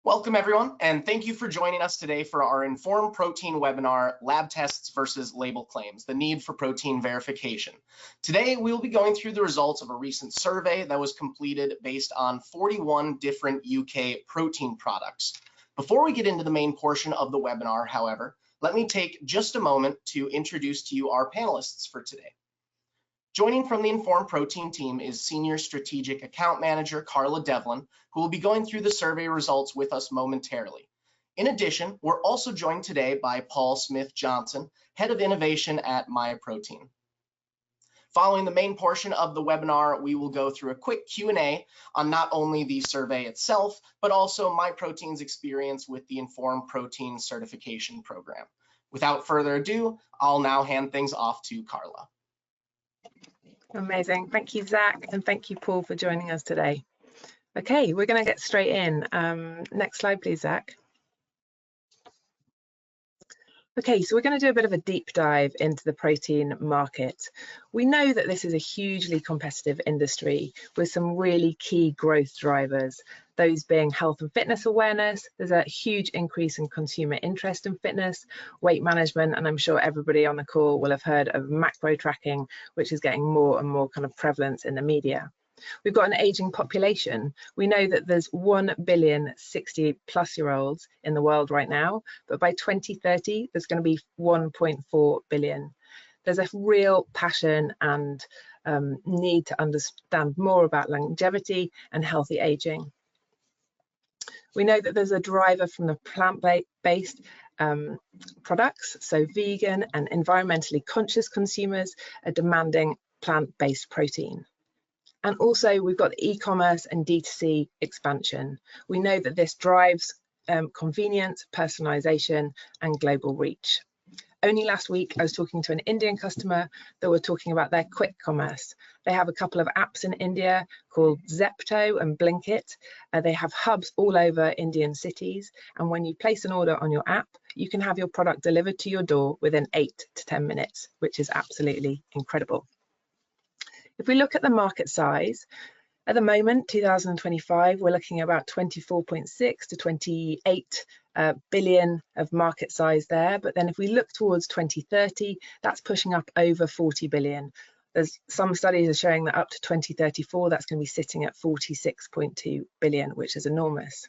Welcome everyone, and thank you for joining us today for our Informed Protein webinar, Lab Tests versus Label Claims, the need for protein verification. Today, we will be going through the results of a recent survey that was completed based on 41 different UK protein products. Before we get into the main portion of the webinar, however, let me take just a moment to introduce to you our panelists for today. Joining from the Informed Protein team is Senior Strategic Account Manager Carla Devlin, who will be going through the survey results with us momentarily. In addition, we're also joined today by Paul Smith-Johnson, Head of Innovation at Myprotein. Following the main portion of the webinar, we will go through a quick Q&A on not only the survey itself, but also Myprotein's experience with the Informed Protein certification program. Without further ado, I'll now hand things off to Carla. Amazing. Thank you, Zach, and thank you, Paul, for joining us today. Okay, we're going to get straight in. Next slide, please, Zach. Okay, so we're going to do a bit of a deep dive into the protein market. We know that this is a hugely competitive industry with some really key growth drivers, those being health and fitness awareness. There's a huge increase in consumer interest in fitness, weight management, and I'm sure everybody on the call will have heard of macro tracking, which is getting more and more kind of prevalence in the media. We've got an aging population. We know that there's 1 billion 60-plus-year-olds in the world right now, but by 2030, there's going to be 1.4 billion. There's a real passion and need to understand more about longevity and healthy aging. We know that there's a driver from the plant-based products, so vegan and environmentally conscious consumers are demanding plant-based protein. And also we've got e-commerce and D2C expansion. We know that this drives convenience, personalization, and global reach. Only last week, I was talking to an Indian customer that were talking about their quick commerce. They have a couple of apps in India called Zepto and Blinkit. They have hubs all over Indian cities. And when you place an order on your app, you can have your product delivered to your door within 8 to 10 minutes, which is absolutely incredible. If we look at the market size, at the moment, 2025, we're looking at about 24.6 to 28 billion of market size there. But then if we look towards 2030, that's pushing up over 40 billion. There's some studies are showing that up to 2034, that's going to be sitting at 46.2 billion, which is enormous.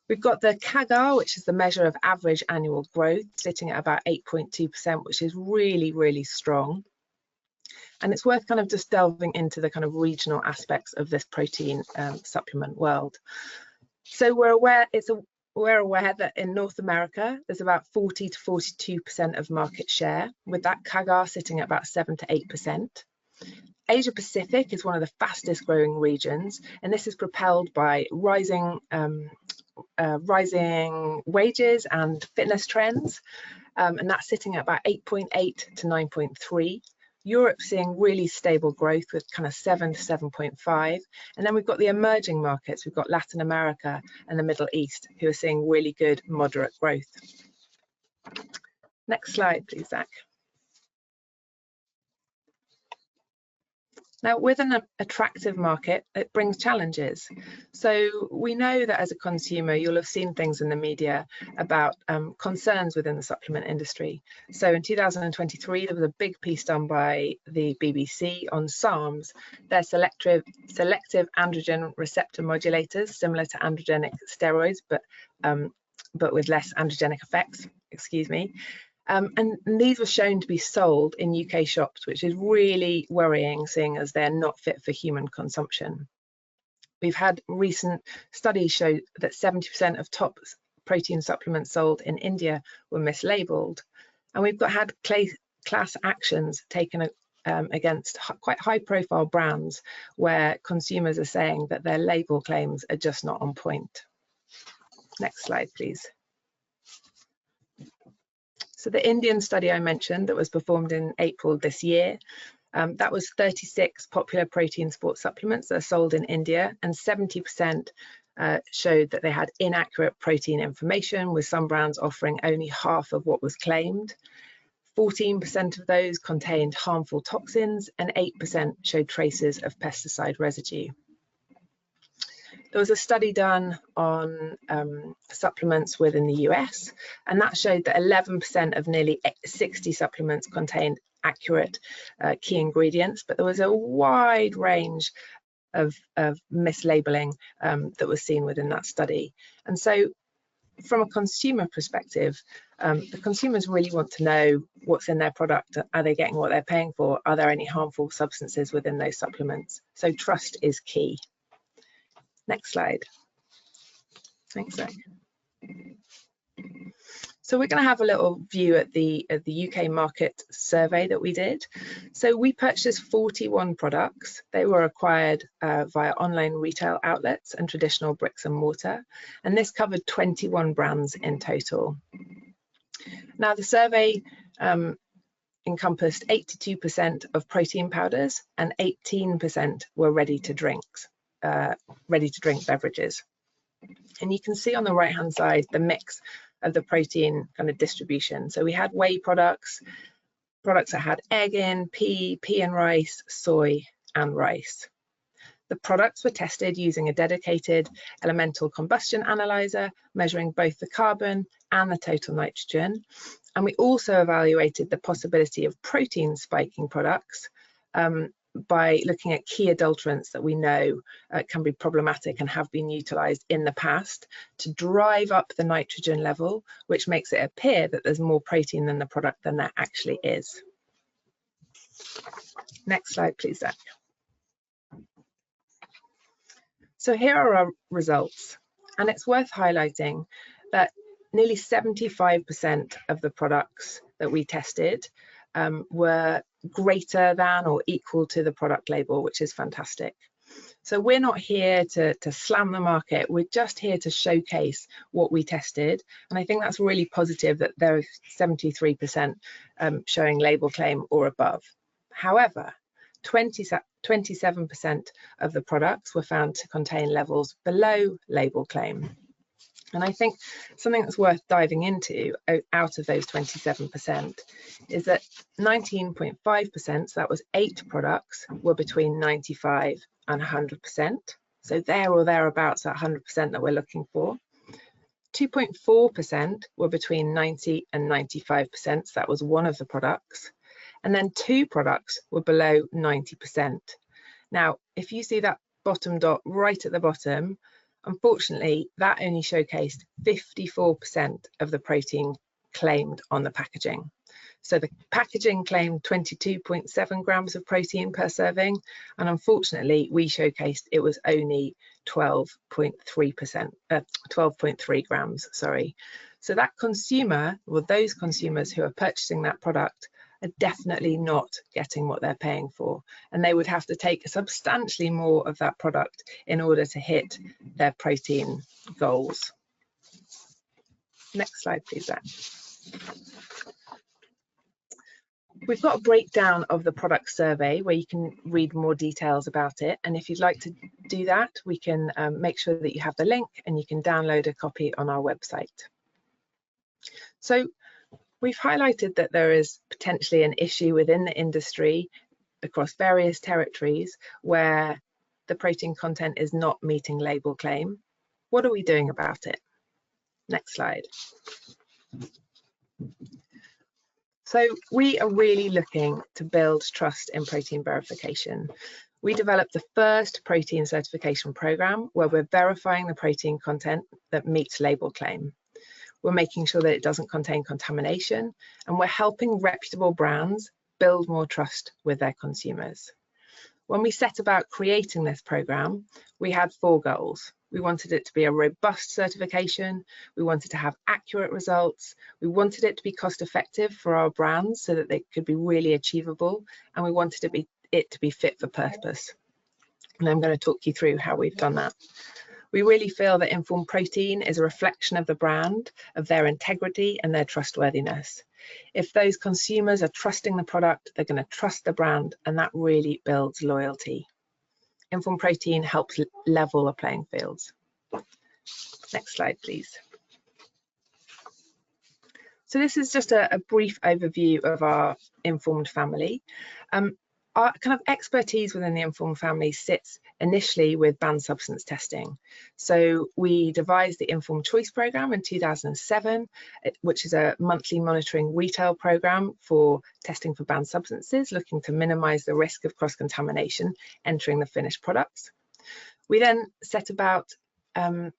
We've got the CAGR, which is the measure of average annual growth, sitting at about 8.2%, which is really, really strong. And it's worth kind of just delving into the kind of regional aspects of this protein supplement world. So we're aware that in North America, there's about 40 to 42% of market share, with that CAGR sitting at about 7 to 8%. Asia Pacific is one of the fastest growing regions, and this is propelled by rising wages and fitness trends, and that's sitting at about 8.8 to 9.3. Europe seeing really stable growth with kind of 7 to 7.5. And then we've got the emerging markets. We've got Latin America and the Middle East who are seeing really good moderate growth. Next slide, please, Zach. Now, with an attractive market, it brings challenges. So we know that as a consumer, you'll have seen things in the media about concerns within the supplement industry. So in 2023, there was a big piece done by the BBC on SARMs. They're selective androgen receptor modulators, similar to androgenic steroids, but with less androgenic effects, excuse me. And these were shown to be sold in UK shops, which is really worrying, seeing as they're not fit for human consumption. We've had recent studies show that 70% of top protein supplements sold in India were mislabeled. And we've had class actions taken against quite high profile brands where consumers are saying that their label claims are just not on point. Next slide, please. So the Indian study I mentioned that was performed in April this year, that was 36 popular protein sports supplements that are sold in India, and 70% showed that they had inaccurate protein information, with some brands offering only half of what was claimed. 14% of those contained harmful toxins, and 8% showed traces of pesticide residue. There was a study done on supplements within the US, and that showed that 11% of nearly 60 supplements contained accurate key ingredients, but there was a wide range of mislabeling that was seen within that study. And so from a consumer perspective, the consumers really want to know what's in their product. Are they getting what they're paying for? Are there any harmful substances within those supplements? So trust is key. Next slide. Thanks, Zach. So we're going to have a little view at the UK market survey that we did. So we purchased 41 products. They were acquired via online retail outlets and traditional bricks and mortar, and this covered 21 brands in total. Now the survey encompassed 82% of protein powders and 18% were ready to drink beverages. And you can see on the right hand side the mix of the protein kind of distribution. So we had whey products that had egg in, pea and rice, soy and rice. The products were tested using a dedicated elemental combustion analyzer, measuring both the carbon and the total nitrogen. And we also evaluated the possibility of protein spiking products by looking at key adulterants that we know can be problematic and have been utilised in the past to drive up the nitrogen level, which makes it appear that there's more protein in the product than there actually is. Next slide, please, Zach. So here are our results, and it's worth highlighting that nearly 75% of the products that we tested were greater than or equal to the product label, which is fantastic. So we're not here to slam the market, we're just here to showcase what we tested. And I think that's really positive that there are 73% showing label claim or above. However, 27% of the products were found to contain levels below label claim. And I think something that's worth diving into out of those 27% is that 19.5%, so that was 8 products, were between 95 and 100%. So there or thereabouts, that 100% that we're looking for. 2.4% were between 90 and 95%, so that was one of the products. And then 2 products were below 90%. Now, if you see that bottom dot right at the bottom, unfortunately, that only showcased 54% of the protein claimed on the packaging. So the packaging claimed 22.7 grams of protein per serving, and unfortunately, we showcased it was only 12.3 grams, sorry. So that consumer, or those consumers who are purchasing that product, are definitely not getting what they're paying for, and they would have to take substantially more of that product in order to hit their protein goals. Next slide, please, Zach. We've got a breakdown of the product survey where you can read more details about it, and if you'd like to do that, we can make sure that you have the link and you can download a copy on our website. So we've highlighted that there is potentially an issue within the industry across various territories where the protein content is not meeting label claim. What are we doing about it? Next slide. So we are really looking to build trust in protein verification. We developed the first protein certification program where we're verifying the protein content that meets label claim. We're making sure that it doesn't contain contamination, and we're helping reputable brands build more trust with their consumers. When we set about creating this program, we had 4 goals. We wanted it to be a robust certification, we wanted to have accurate results, we wanted it to be cost effective for our brands so that they could be really achievable, and we wanted it to be fit for purpose. And I'm going to talk you through how we've done that. We really feel that Informed Protein is a reflection of the brand, of their integrity and their trustworthiness. If those consumers are trusting the product, they're going to trust the brand, and that really builds loyalty. Informed Protein helps level the playing fields. Next slide, please. So this is just a brief overview of our Informed family. Our kind of expertise within the Inform family sits initially with banned substance testing. So we devised the Inform Choice Programme in 2007, which is a monthly monitoring retail programme for testing for banned substances, looking to minimise the risk of cross-contamination entering the finished products. We then set about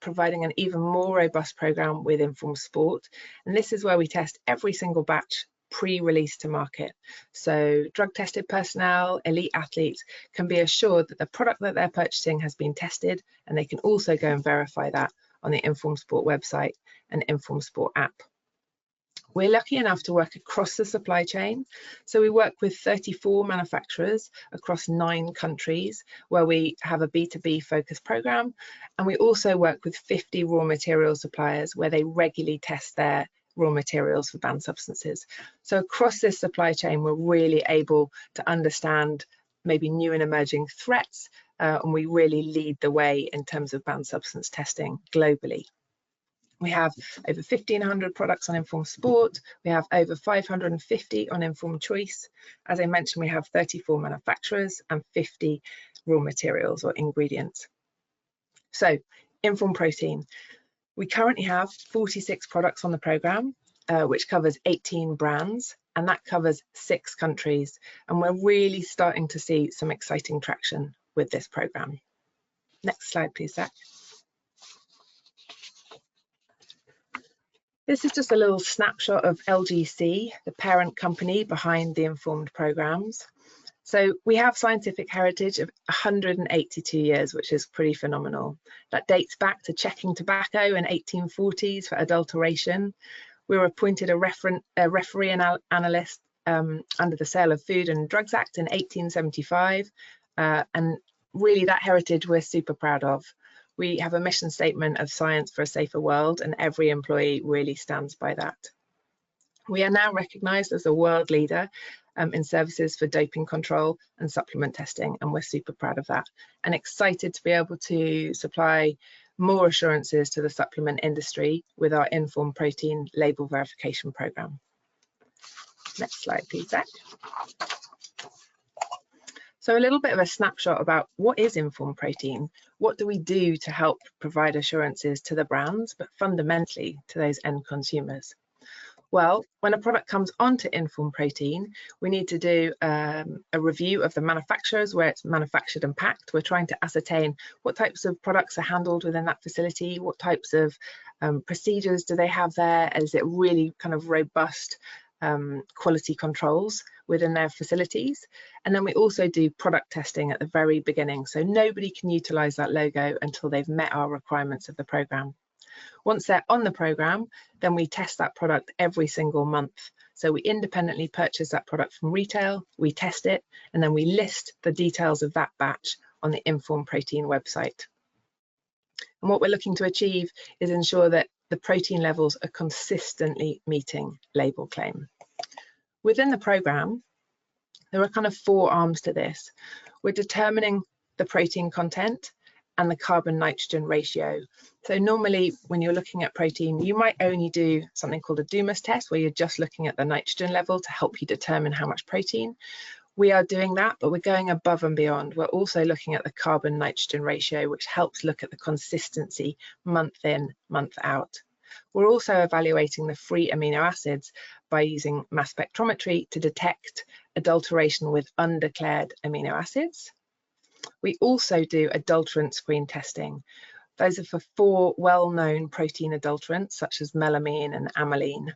providing an even more robust programme with Inform Sport, and this is where we test every single batch pre-release to market. So drug tested personnel, elite athletes can be assured that the product that they're purchasing has been tested, and they can also go and verify that on the Inform Sport website and Inform Sport app. We're lucky enough to work across the supply chain. So we work with 34 manufacturers across 9 countries where we have a B2B focused program. And we also work with 50 raw material suppliers where they regularly test their raw materials for banned substances. So across this supply chain, we're really able to understand maybe new and emerging threats, and we really lead the way in terms of banned substance testing globally. We have over 1,500 products on Inform Sport. We have over 550 on Inform Choice. As I mentioned, we have 34 manufacturers and 50 raw materials or ingredients. So Inform Protein. We currently have 46 products on the programme, which covers 18 brands, and that covers 6 countries. And we're really starting to see some exciting traction with this programme. Next slide, please, Zach. This is just a little snapshot of LGC, the parent company behind the Informed programmes. So we have scientific heritage of 182 years, which is pretty phenomenal. That dates back to checking tobacco in 1840s for adulteration. We were appointed a referee and analyst under the Sale of Food and Drugs Act in 1875. And really that heritage we're super proud of. We have a mission statement of science for a safer world, and every employee really stands by that. We are now recognised as a world leader in services for doping control and supplement testing, and we're super proud of that and excited to be able to supply more assurances to the supplement industry with our Inform Protein label verification programme. Next slide, please, Zach. So a little bit of a snapshot about what is Inform Protein. What do we do to help provide assurances to the brands, but fundamentally to those end consumers? Well, when a product comes onto Inform Protein, we need to do a review of the manufacturers, where it's manufactured and packed. We're trying to ascertain what types of products are handled within that facility, what types of procedures do they have there, is it really kind of robust quality controls within their facilities. And then we also do product testing at the very beginning, so nobody can utilise that logo until they've met our requirements of the programme. Once they're on the programme, then we test that product every single month. So we independently purchase that product from retail, we test it, and then we list the details of that batch on the Inform Protein website. And what we're looking to achieve is ensure that the protein levels are consistently meeting label claim. Within the programme, there are kind of 4 arms to this. We're determining the protein content and the carbon nitrogen ratio. So normally when you're looking at protein, you might only do something called a Dumas test, where you're just looking at the nitrogen level to help you determine how much protein. We are doing that, but we're going above and beyond. We're also looking at the carbon nitrogen ratio, which helps look at the consistency month in, month out. We're also evaluating the free amino acids by using mass spectrometry to detect adulteration with undeclared amino acids. We also do adulterant screen testing. Those are for 4 well-known protein adulterants, such as melamine and amylene.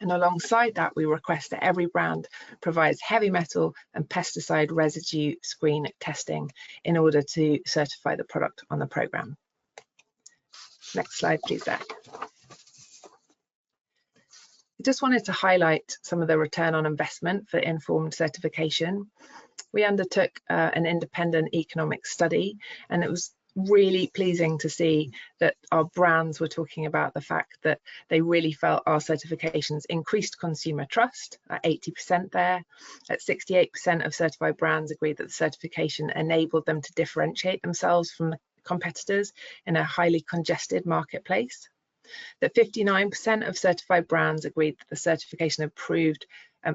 And alongside that, we request that every brand provides heavy metal and pesticide residue screen testing in order to certify the product on the programme. Next slide, please, Zach. I just wanted to highlight some of the return on investment for informed certification. We undertook an independent economic study, and it was really pleasing to see that our brands were talking about the fact that they really felt our certifications increased consumer trust at 80% there. At 68% of certified brands agreed that the certification enabled them to differentiate themselves from the competitors in a highly congested marketplace. That 59% of certified brands agreed that the certification improved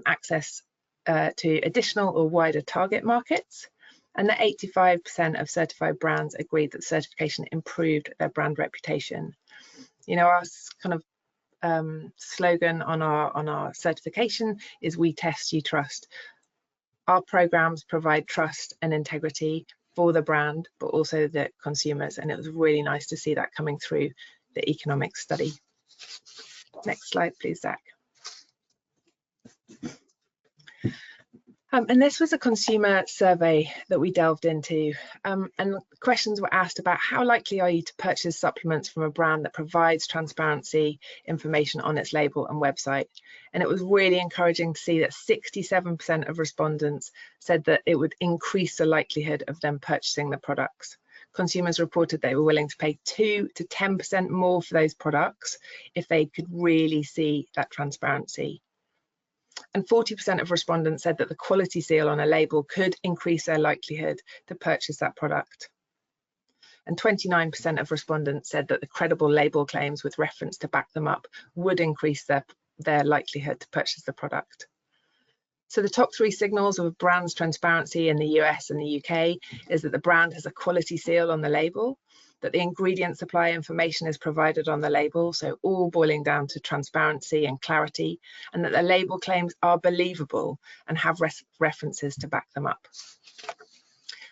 access to additional or wider target markets, and that 85% of certified brands agreed that certification improved their brand reputation. You know, our kind of slogan on our certification is "We test, you trust." Our programs provide trust and integrity for the brand, but also the consumers, and it was really nice to see that coming through the economic study. Next slide, please, Zach. And this was a consumer survey that we delved into, and questions were asked about how likely are you to purchase supplements from a brand that provides transparency information on its label and website. And it was really encouraging to see that 67% of respondents said that it would increase the likelihood of them purchasing the products. Consumers reported they were willing to pay 2 to 10% more for those products if they could really see that transparency. And 40% of respondents said that the quality seal on a label could increase their likelihood to purchase that product. And 29% of respondents said that the credible label claims with reference to back them up would increase their likelihood to purchase the product. So the top 3 signals of a brand's transparency in the US and the UK is that the brand has a quality seal on the label, that the ingredient supply information is provided on the label, so all boiling down to transparency and clarity, and that the label claims are believable and have references to back them up.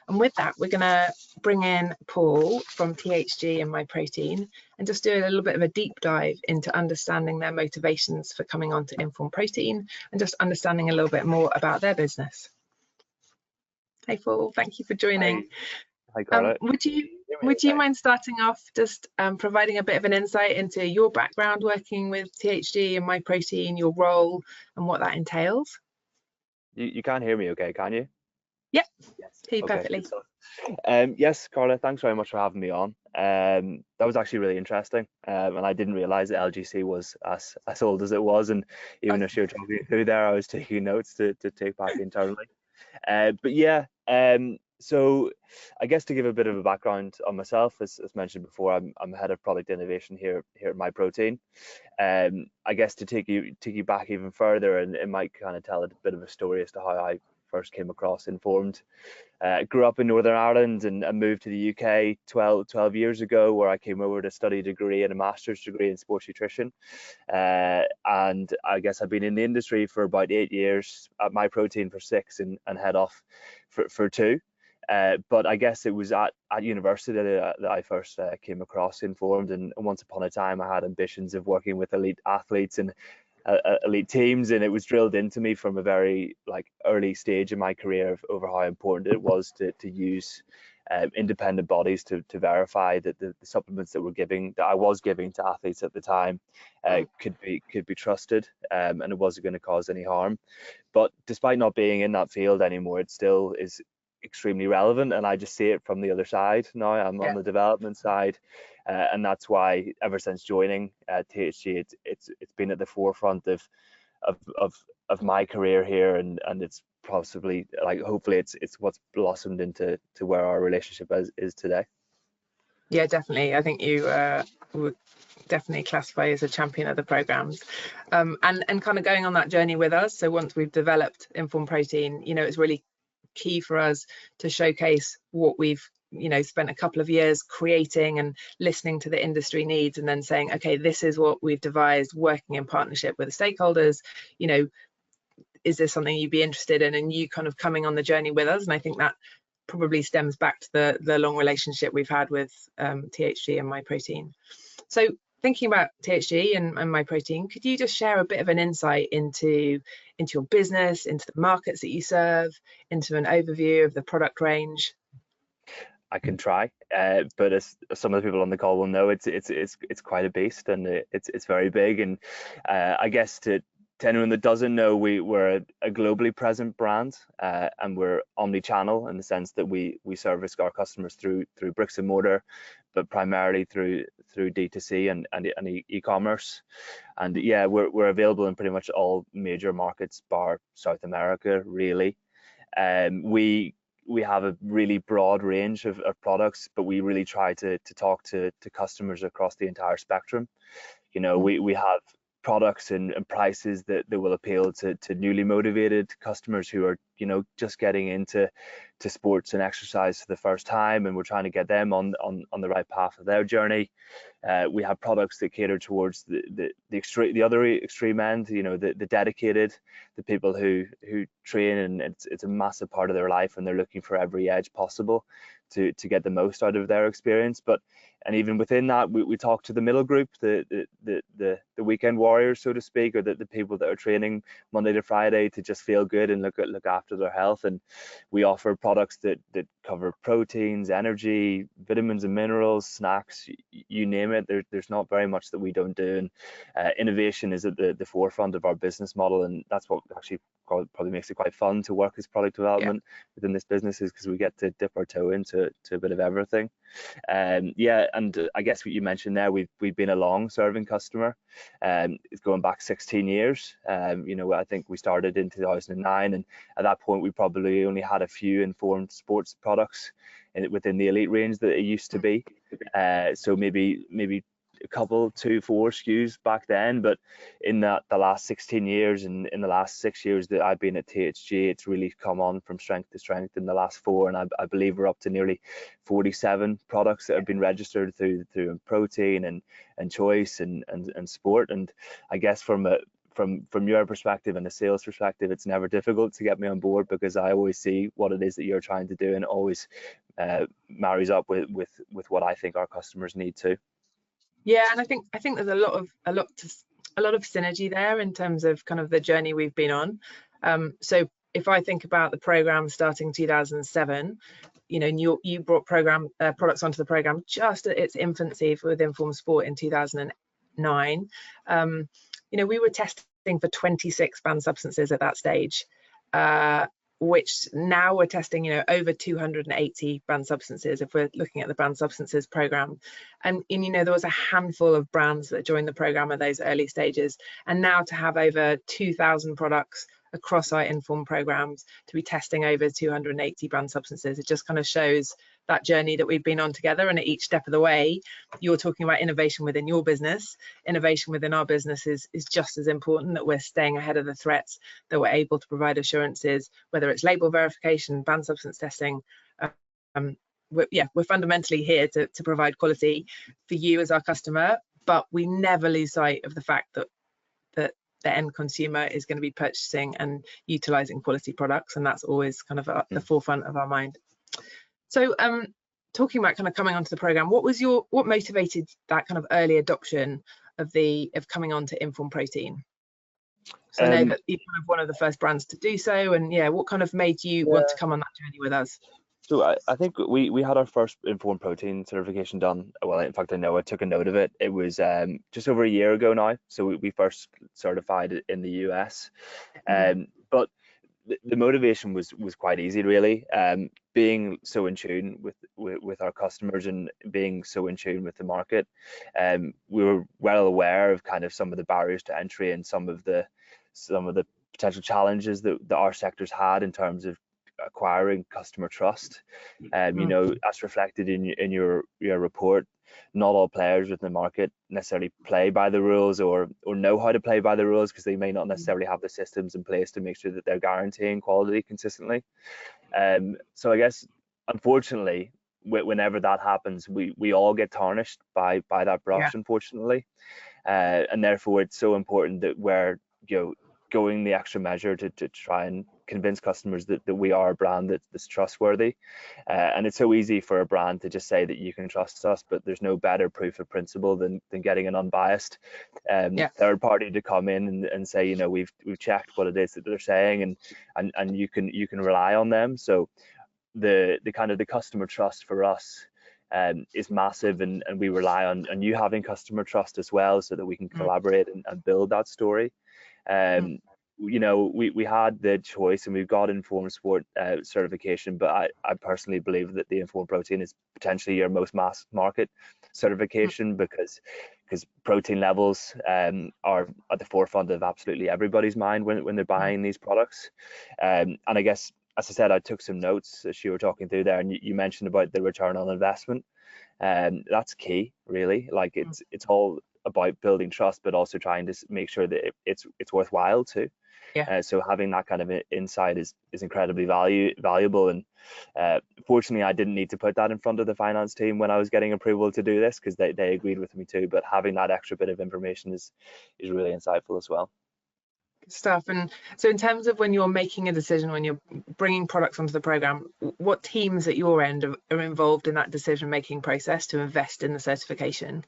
And with that, we're going to bring in Paul from THG and Myprotein and just do a little bit of a deep dive into understanding their motivations for coming on to Inform Protein and just understanding a little bit more about their business. Hey Paul, thank you for joining. Hi Carla. Would you mind starting off just providing a bit of an insight into your background working with THG and Myprotein, your role and what that entails? You can't hear me okay, can you? Yep, yes. hear you Okay, perfectly. Yes, Carla, thanks very much for having me on. That was actually really interesting, and I didn't realize that LGC was as old as it was, and even as you were talking through there, I was taking notes to take back internally. But yeah, so I guess to give a bit of a background on myself, as mentioned before, I'm head of product innovation here at Myprotein. I guess to take you back even further, and it might kind of tell a bit of a story as to how I first came across Informed. Grew up in Northern Ireland and moved to the UK 12 years ago, where I came over to study a degree and a master's degree in sports nutrition. And I guess I've been in the industry for about 8 years, at Myprotein for 6, and head off for 2. But I guess it was at university that I first came across Informed, and once upon a time I had ambitions of working with elite athletes and elite teams, and it was drilled into me from a very early stage in my career over how important it was to use independent bodies to verify that the supplements that I was giving to athletes at the time could be trusted, and it wasn't going to cause any harm. But despite not being in that field anymore, it still is extremely relevant, and I just see it from the other side now. I'm on the development side, and that's why ever since joining THG, it's been at the forefront of my career here, and it's possibly hopefully it's what's blossomed into where our relationship is today. Yeah, definitely. I think you would definitely classify as a champion of the programs, and kind of going on that journey with us. So once we've developed Inform Protein, you know, it's really key for us to showcase what we've spent a couple of years creating and listening to the industry needs, and then saying, okay, this is what we've devised, working in partnership with the stakeholders. You know, is this something you'd be interested in? And you kind of coming on the journey with us. And I think that probably stems back to the long relationship we've had with THG and Myprotein. So thinking about THG and Myprotein, could you just share a bit of an insight into your business, into the markets that you serve, into an overview of the product range? I can try, but as some of the people on the call will know, it's quite a beast, and it's very big. And I guess to anyone that doesn't know, we're a globally present brand, and we're omni-channel in the sense that we service our customers through bricks and mortar, but primarily through D2C and e-commerce. And yeah, we're available in pretty much all major markets bar South America, really. We have a really broad range of products, but we really try to talk to customers across the entire spectrum. You know, we have products and prices that will appeal to newly motivated customers who are, you know, just getting into sports and exercise for the first time, and we're trying to get them on the right path of their journey. We have products that cater towards the other extreme end, you know, the dedicated, the people who train, and it's a massive part of their life, and they're looking for every edge possible to get the most out of their experience. And even within that, we talk to the middle group, the weekend warriors, so to speak, or the people that are training Monday to Friday to just feel good and look after their health. And we offer products that cover proteins, energy, vitamins and minerals, snacks, you name it. There's not very much that we don't do. And innovation is at the forefront of our business model, and that's what actually probably makes it quite fun to work as product development within this business, is because we get to dip our toe into a bit of everything. And I guess what you mentioned there, we've been a long serving customer. It's going back 16 years. You know, I think we started in 2009, and at that point we probably only had a few informed sports products within the elite range that it used to be. So maybe a couple, 2-4 SKUs back then, but in the last 16 years and in the last 6 years that I've been at THG, it's really come on from strength to strength in the last 4, and I believe we're up to nearly 47 products that have been registered through Myprotein and Choice and Sport. And I guess from your perspective and a sales perspective, it's never difficult to get me on board, because I always see what it is that you're trying to do, and it always marries up with what I think our customers need too. Yeah, and I think there's a lot of synergy there in terms of kind of the journey we've been on. So if I think about the program starting 2007, you know, you brought products onto the program just at its infancy with Informed Sport in 2009. You know, we were testing for 26 banned substances at that stage, which now we're testing, you know, over 280 banned substances if we're looking at the banned substances program. And you know, there was a handful of brands that joined the program at those early stages, and now to have over 2,000 products across our informed programs, to be testing over 280 banned substances, it just kind of shows that journey that we've been on together. And at each step of the way, you're talking about innovation within your business. Innovation within our business is just as important, that we're staying ahead of the threats, that we're able to provide assurances, whether it's label verification, banned substance testing. We're fundamentally here to provide quality for you as our customer, but we never lose sight of the fact that the end consumer is going to be purchasing and utilizing quality products, and that's always kind of at the forefront of our mind. So talking about kind of coming onto the program, what motivated that kind of early adoption of coming on to Informed Protein? So I know that you're kind of one of the first brands to do so, and yeah, what kind of made you want to come on that journey with us? So I think we had our first Informed Protein certification done. Well, in fact, I know I took a note of it. It was just over a year ago now. So we first certified it in the US. But the motivation was quite easy, really. Being so in tune with our customers and being so in tune with the market, we were well aware of kind of some of the barriers to entry and some of the potential challenges that our sectors had in terms of acquiring customer trust. You know, as reflected in your report, not all players within the market necessarily play by the rules or know how to play by the rules, because they may not necessarily have the systems in place to make sure that they're guaranteeing quality consistently. So I guess, unfortunately, whenever that happens, we all get tarnished by that brush, unfortunately. And therefore it's so important that we're, you know, going the extra measure to try and convince customers that we are a brand that's trustworthy. And it's so easy for a brand to just say that you can trust us, but there's no better proof of principle than getting an unbiased third party to come in and say, you know, we've checked what it is that they're saying, and you can rely on them. So the kind of the customer trust for us is massive, and we rely on you having customer trust as well, so that we can collaborate and build that story. You know, we had the choice, and we've got Informed Sport certification, but I personally believe that the Informed Protein is potentially your most mass market certification, because protein levels are at the forefront of absolutely everybody's mind when they're buying these products. And I guess, as I said, I took some notes as you were talking through there, and you mentioned about the return on investment. That's key, really. Like it's all about building trust, but also trying to make sure that it's worthwhile too. Yeah. So having that kind of insight is incredibly valuable. And fortunately, I didn't need to put that in front of the finance team when I was getting approval to do this, because they agreed with me too. But having that extra bit of information is really insightful as well. Good stuff. And so in terms of when you're making a decision, when you're bringing products onto the program, what teams at your end are involved in that decision making process to invest in the certification?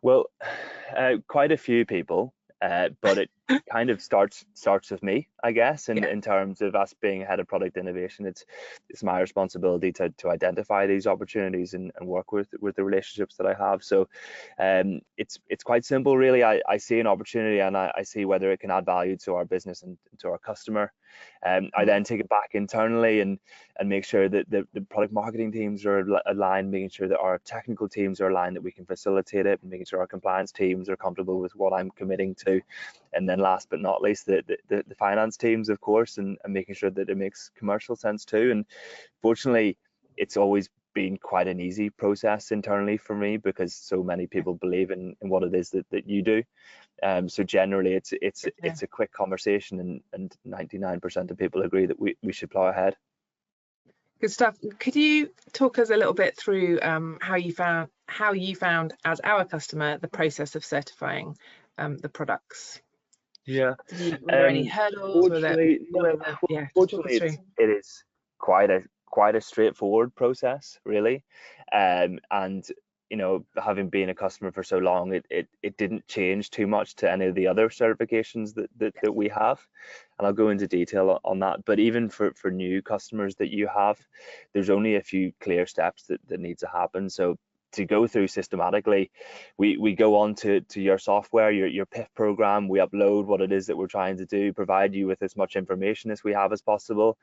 Well, quite a few people, but it kind of starts with me, I guess, in terms of us being head of product innovation. It's my responsibility to identify these opportunities and work with the relationships that I have. So it's quite simple, really. I see an opportunity and I see whether it can add value to our business and to our customer. I then take it back internally and make sure that the product marketing teams are aligned, making sure that our technical teams are aligned, that we can facilitate it, and making sure our compliance teams are comfortable with what I'm committing to. And then last but not least, the finance teams, of course, and making sure that it makes commercial sense too. And fortunately, it's always been quite an easy process internally for me, because so many people believe in what it is that you do. So generally it's a quick conversation, and 99% of people agree that we should plow ahead. Good stuff. Could you talk us a little bit through how you found as our customer the process of certifying the products? Yeah. Were there any hurdles? Fortunately, it is quite a straightforward process, really. And having been a customer for so long, it didn't change too much to any of the other certifications that we have, and I'll go into detail on that. But even for new customers that you have, there's only a few clear steps that need to happen. So to go through systematically, we go on to your software, your PIF program, we upload what it is that we're trying to do, provide you with as much information as we have as possible.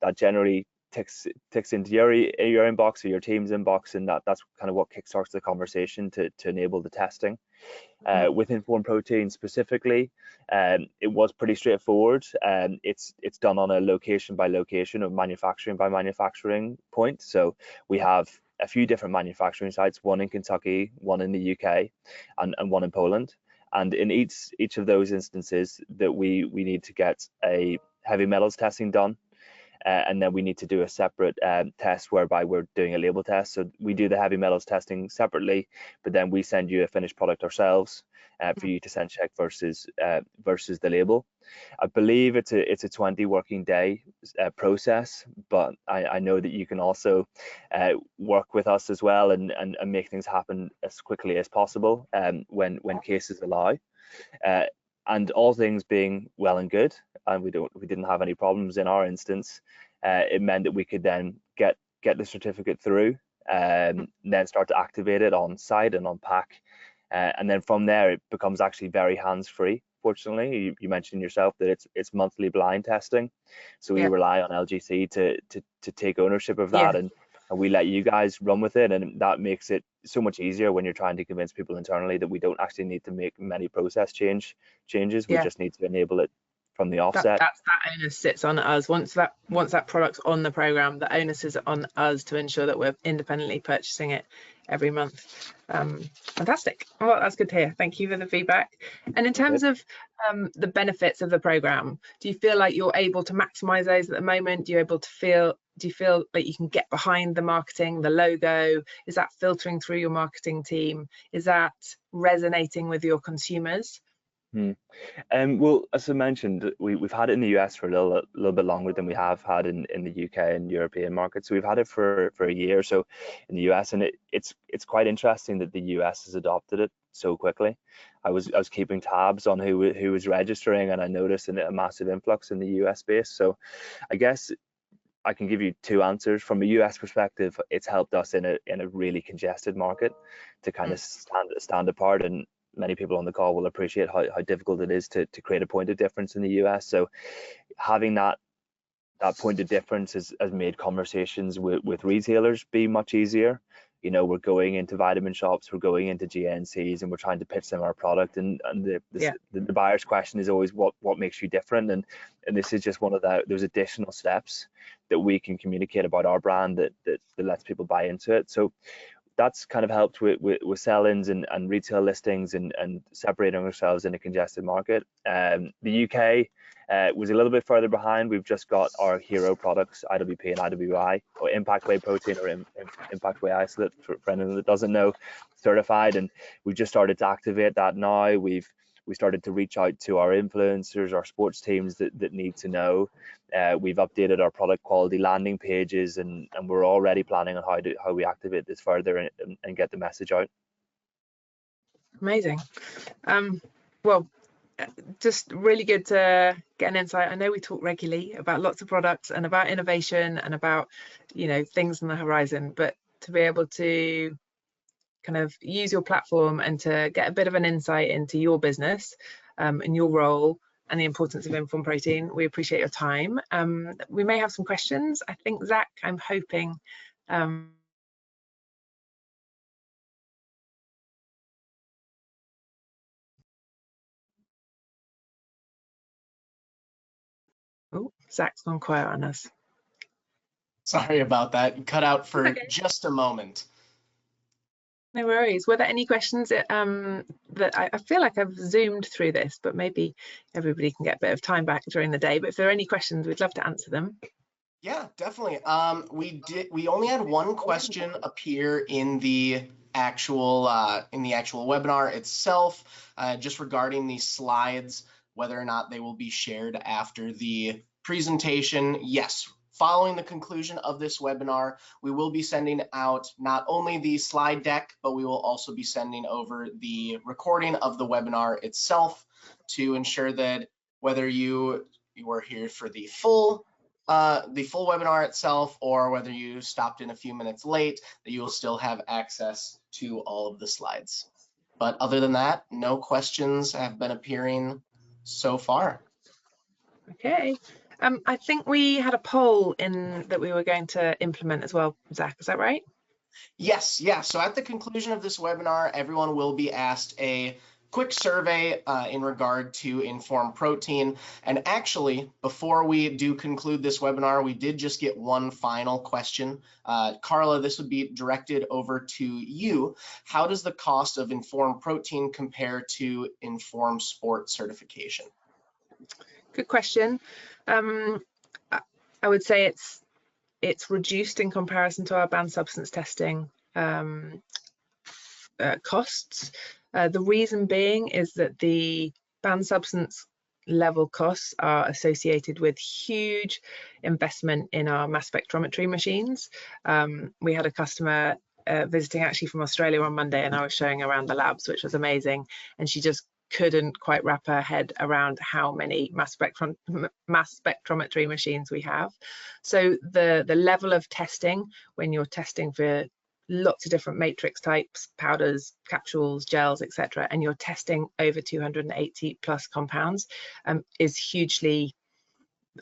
That generally ticks into your inbox or your team's inbox, and that's kind of what kickstarts the conversation to enable the testing. With Myprotein specifically, it was pretty straightforward. It's done on a location by location or manufacturing by manufacturing point. So we have a few different manufacturing sites, one in Kentucky, one in the UK, and one in Poland. And in each of those instances that we need to get a heavy metals testing done. And then we need to do a separate test whereby we're doing a label test. So we do the heavy metals testing separately, but then we send you a finished product ourselves for you to send check versus the label. I believe it's a 20 working day process, but I know that you can also work with us as well and make things happen as quickly as possible when cases allow. And all things being well and good, and we didn't have any problems in our instance, it meant that we could then get the certificate through, and then start to activate it on site and on pack, and then from there it becomes actually very hands-free. Fortunately, you mentioned yourself that it's monthly blind testing, so we rely on LGC to take ownership of that, and we let you guys run with it, and that makes it so much easier when you're trying to convince people internally that we don't actually need to make many process changes. We just need to enable it from the offset. That onus sits on us. Once that product's on the program, the onus is on us to ensure that we're independently purchasing it every month. Fantastic. Well, that's good to hear. Thank you for the feedback. And in terms of the benefits of the program, do you feel like you're able to maximize those at the moment? Do you feel like you can get behind the marketing, the logo? Is that filtering through your marketing team? Is that resonating with your consumers? Well, as I mentioned, we've had it in the US for a little bit longer than we have had in the UK and European markets. So we've had it for a year or so in the US, and it's quite interesting that the US has adopted it so quickly. I was keeping tabs on who was registering, and I noticed a massive influx in the US space. So I guess I can give you two answers. From a US perspective, it's helped us in a really congested market to kind of stand apart, and many people on the call will appreciate how difficult it is to create a point of difference in the US. So having that point of difference has made conversations with retailers be much easier. You know, we're going into vitamin shops, we're going into GNCs, and we're trying to pitch them our product, and the buyer's question is always what makes you different, and this is just one of those additional steps that we can communicate about our brand that lets people buy into it. So that's kind of helped with sell-ins and retail listings and separating ourselves in a congested market. The UK was a little bit further behind. We've just got our hero products, IWP and IWI, or Impact Whey Protein or Impact Whey Isolate, for anyone that doesn't know, certified, and we've just started to activate that now. We started to reach out to our influencers, our sports teams that need to know. We've updated our product quality landing pages, and we're already planning on how we activate this further and get the message out. Amazing. Well, just really good to get an insight. I know we talk regularly about lots of products and about innovation and about, you know, things on the horizon, but to be able to kind of use your platform and to get a bit of an insight into your business and your role and the importance of Informed Protein, we appreciate your time. We may have some questions. I think, Zach, I'm hoping oh, Zach's gone quiet on us. Sorry about that. Cut out for just a moment. No worries. Were there any questions that I feel like I've zoomed through this, but maybe everybody can get a bit of time back during the day. But if there are any questions, we'd love to answer them. Yeah, definitely. We only had one question appear in the actual webinar itself, just regarding these slides, whether or not they will be shared after the presentation. Yes. Following the conclusion of this webinar, we will be sending out not only the slide deck, but we will also be sending over the recording of the webinar itself to ensure that whether you were here for the full webinar itself, or whether you stopped in a few minutes late, that you will still have access to all of the slides. But other than that, no questions have been appearing so far. Okay. I think we had a poll in that we were going to implement as well, Zach, is that right? Yes, yeah. So at the conclusion of this webinar, everyone will be asked a quick survey in regard to Informed Protein. And actually, before we do conclude this webinar, we did just get one final question. Carla, this would be directed over to you. How does the cost of Informed Protein compare to Informed Sport certification? Good question. I would say it's reduced in comparison to our banned substance testing costs. The reason being is that the banned substance level costs are associated with huge investment in our mass spectrometry machines. We had a customer visiting actually from Australia on Monday, and I was showing around the labs, which was amazing, and she just couldn't quite wrap her head around how many mass spectrometry machines we have. So the level of testing, when you're testing for lots of different matrix types, powders, capsules, gels, etc., and you're testing over 280 plus compounds, is hugely,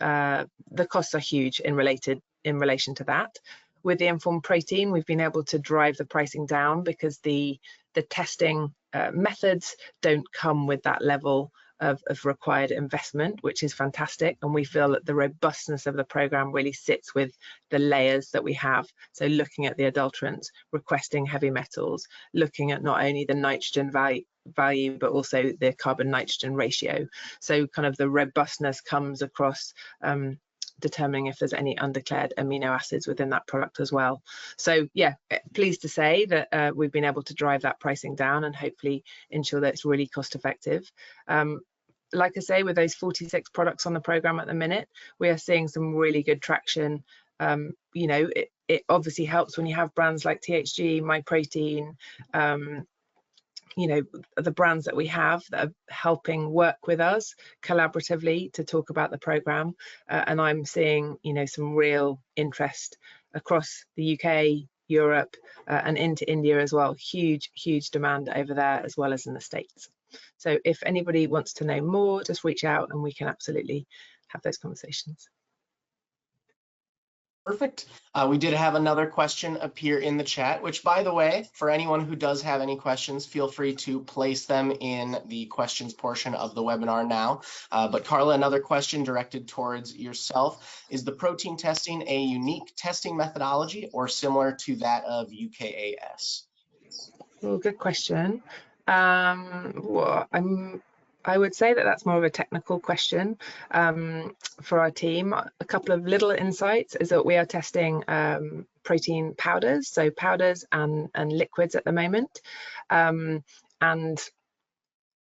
the costs are huge in relation to that. With the Informed Protein, we've been able to drive the pricing down because the testing methods don't come with that level of required investment, which is fantastic. And we feel that the robustness of the program really sits with the layers that we have. So looking at the adulterants, requesting heavy metals, looking at not only the nitrogen value, but also the carbon nitrogen ratio. So kind of the robustness comes across determining if there's any undeclared amino acids within that product as well. So yeah, pleased to say that we've been able to drive that pricing down and hopefully ensure that it's really cost effective. Like I say, with those 46 products on the program at the minute, we are seeing some really good traction. You know, it obviously helps when you have brands like THG, Myprotein, you know, the brands that we have that are helping work with us collaboratively to talk about the program, and I'm seeing, you know, some real interest across the UK, Europe, and into India as well. Huge demand over there as well as in the States. So if anybody wants to know more, just reach out and we can absolutely have those conversations. Perfect. We did have another question appear in the chat, which, by the way, for anyone who does have any questions, feel free to place them in the questions portion of the webinar now. But Carla, another question directed towards yourself. Is the protein testing a unique testing methodology or similar to that of UKAS? Well, good question. Well, I would say that that's more of a technical question for our team. A couple of little insights is that we are testing protein powders, so powders and liquids at the moment. And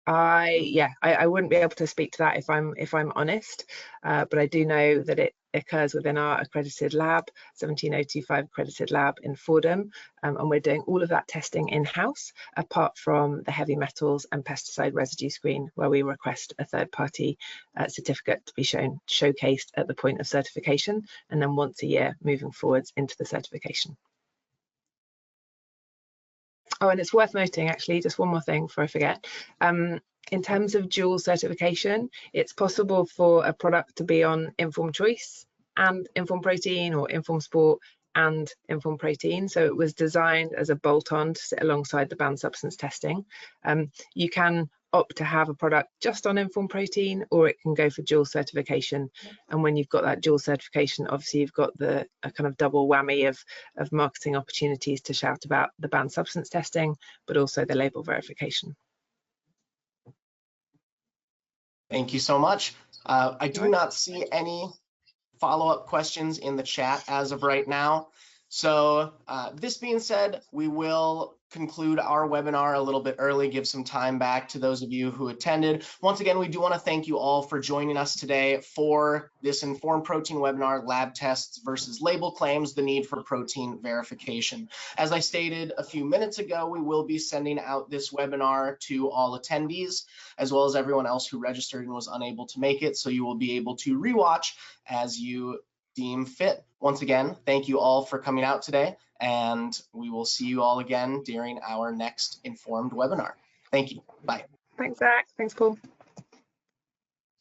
I wouldn't be able to speak to that if I'm honest, but I do know that it occurs within our accredited lab, 17025 accredited lab in Fordham, and we're doing all of that testing in-house, apart from the heavy metals and pesticide residue screen, where we request a third-party certificate to be showcased at the point of certification, and then once a year moving forwards into the certification. Oh, and it's worth noting, actually, just one more thing before I forget. In terms of dual certification, it's possible for a product to be on Informed Choice and Informed Protein, or Informed Sport and Informed Protein. So it was designed as a bolt-on to sit alongside the banned substance testing. You can opt to have a product just on Informed Protein, or it can go for dual certification. And when you've got that dual certification, obviously you've got a kind of double whammy of marketing opportunities to shout about the banned substance testing, but also the label verification. Thank you so much. I do not see any follow-up questions in the chat as of right now. So this being said, we will conclude our webinar a little bit early, give some time back to those of you who attended. Once again, we do want to thank you all for joining us today for this Informed Protein webinar, Lab Tests versus Label Claims, the Need for Protein Verification. As I stated a few minutes ago, we will be sending out this webinar to all attendees, as well as everyone else who registered and was unable to make it, so you will be able to rewatch as you deem fit. Once again, thank you all for coming out today, and we will see you all again during our next Informed webinar. Thank you. Bye. Thanks, Zach. Thanks, Paul.